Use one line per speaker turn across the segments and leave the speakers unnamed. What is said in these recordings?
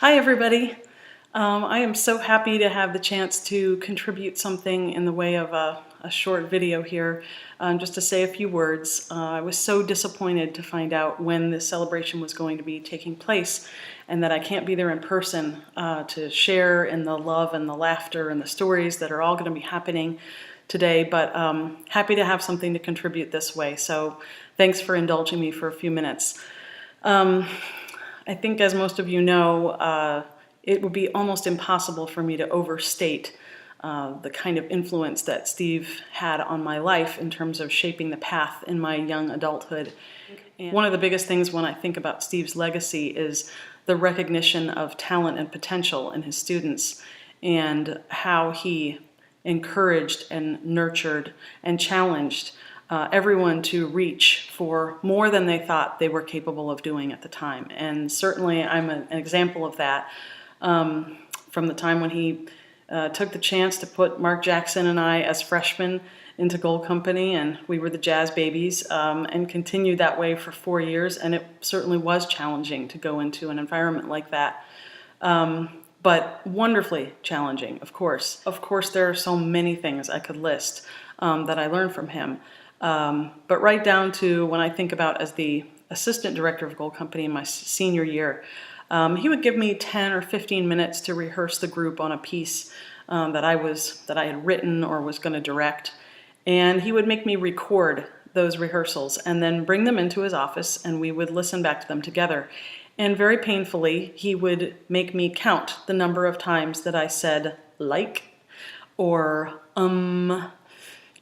Hi everybody. I am so happy to have the chance to contribute something in the way of a short video here, just to say a few words. I was so disappointed to find out when this celebration was going to be taking place and that I can't be there in person to share in the love and the laughter and the stories that are all going to be happening today, but happy to have something to contribute this way. So thanks for indulging me for a few minutes. I think, as most of you know, it would be almost impossible for me to overstate the kind of influence that Steve had on my life in terms of shaping the path in my young adulthood. And one of the biggest things when I think about Steve's legacy is the recognition of talent and potential in his students and how he encouraged and nurtured and challenged everyone to reach for more than they thought they were capable of doing at the time. And certainly I'm an example of that from the time when he took the chance to put Mark Jackson and I as freshmen into Gold Company, and we were the jazz babies, and continued that way for 4 years. And it certainly was challenging to go into an environment like that. But wonderfully challenging, of course. Of course, there are so many things I could list that I learned from him. But right down to when I think about as the assistant director of Gold Company in my senior year, he would give me 10 or 15 minutes to rehearse the group on a piece that I had written or was going to direct. And he would make me record those rehearsals and then bring them into his office, and we would listen back to them together. And very painfully, he would make me count the number of times that I said like or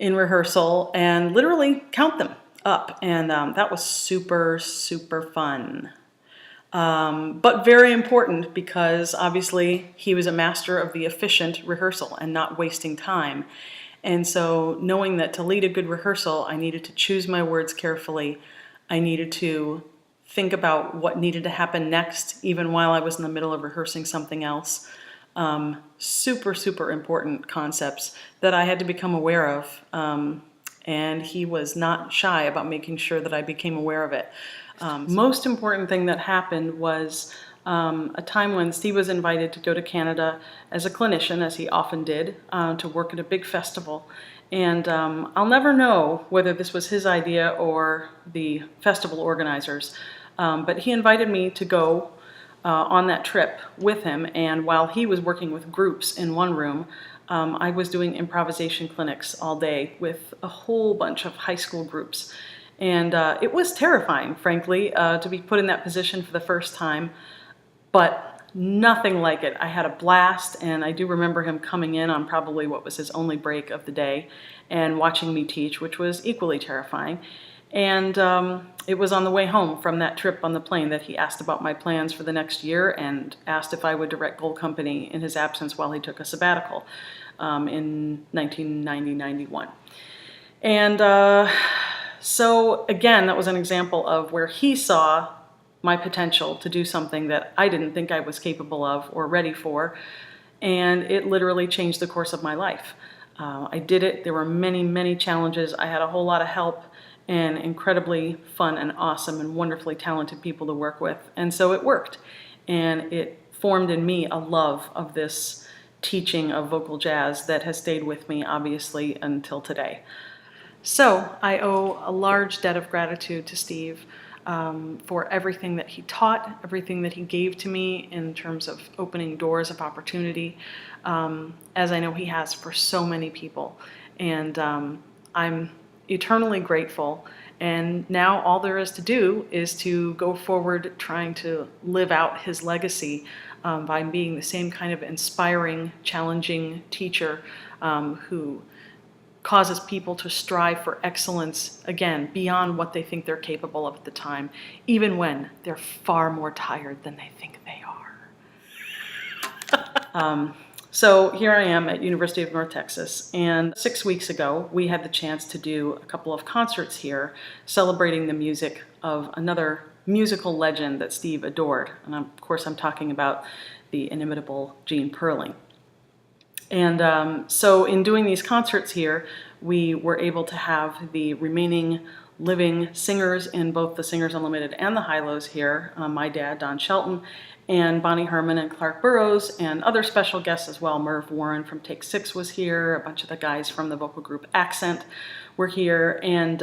in rehearsal, and literally count them up. And that was super, super fun. But very important, because obviously he was a master of the efficient rehearsal and not wasting time. And so knowing that to lead a good rehearsal, I needed to choose my words carefully. I needed to think about what needed to happen next, even while I was in the middle of rehearsing something else. Super, super important concepts that I had to become aware of. And he was not shy about making sure that I became aware of it. Most important thing that happened was a time when Steve was invited to go to Canada as a clinician, as he often did, to work at a big festival. And I'll never know whether this was his idea or the festival organizers, but he invited me to go on that trip with him. And while he was working with groups in one room, I was doing improvisation clinics all day with a whole bunch of high school groups. And it was terrifying, frankly, to be put in that position for the first time, but nothing like it. I had a blast, and I do remember him coming in on probably what was his only break of the day and watching me teach, which was equally terrifying. And it was on the way home from that trip on the plane that he asked about my plans for the next year and asked if I would direct Gold Company in his absence while he took a sabbatical in 1990-91. And so again, that was an example of where he saw my potential to do something that I didn't think I was capable of or ready for, and it literally changed the course of my life. I did it. There were many, many challenges. I had a whole lot of help and incredibly fun and awesome and wonderfully talented people to work with. And so it worked. And it formed in me a love of this teaching of vocal jazz that has stayed with me, obviously, until today. So I owe a large debt of gratitude to Steve for everything that he taught, everything that he gave to me in terms of opening doors of opportunity, as I know he has for so many people. And I'm eternally grateful, and now all there is to do is to go forward trying to live out his legacy by being the same kind of inspiring, challenging teacher who causes people to strive for excellence, again, beyond what they think they're capable of at the time, even when they're far more tired than they think they are. So here I am at University of North Texas, and 6 weeks ago we had the chance to do a couple of concerts here celebrating the music of another musical legend that Steve adored. And of course I'm talking about the inimitable Gene Perling. And so in doing these concerts here, we were able to have the remaining living singers in both the Singers Unlimited and the High-Lows here, my dad, Don Shelton, and Bonnie Herman and Clark Burrows, and other special guests as well. Merv Warren from Take Six was here, a bunch of the guys from the vocal group Accent were here, and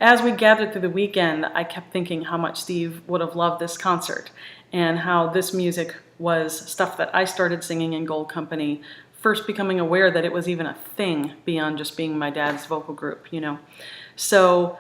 as we gathered through the weekend, I kept thinking how much Steve would have loved this concert, and how this music was stuff that I started singing in Gold Company, first becoming aware that it was even a thing beyond just being my dad's vocal group, you know. So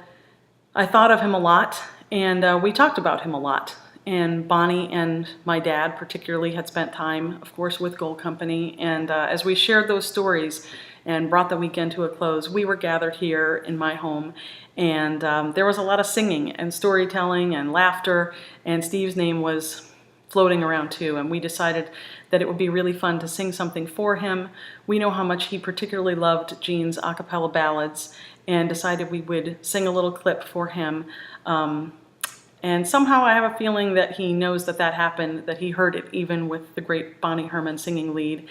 I thought of him a lot, and we talked about him a lot. And Bonnie and my dad particularly had spent time, of course, with Gold Company. And as we shared those stories and brought the weekend to a close, we were gathered here in my home. And there was a lot of singing and storytelling and laughter. And Steve's name was floating around too. And we decided that it would be really fun to sing something for him. We know how much he particularly loved Gene's a cappella ballads, and decided we would sing a little clip for him. And somehow I have a feeling that he knows that that happened, that he heard it even with the great Bonnie Herman singing lead.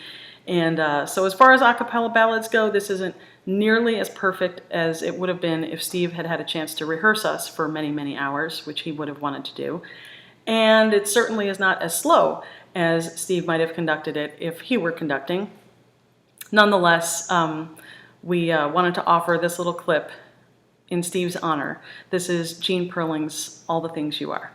And so as far as a cappella ballads go, this isn't nearly as perfect as it would have been if Steve had had a chance to rehearse us for many, many hours, which he would have wanted to do. And it certainly is not as slow as Steve might have conducted it if he were conducting. Nonetheless, we wanted to offer this little clip in Steve's honor. This is Gene Perling's All the Things You Are.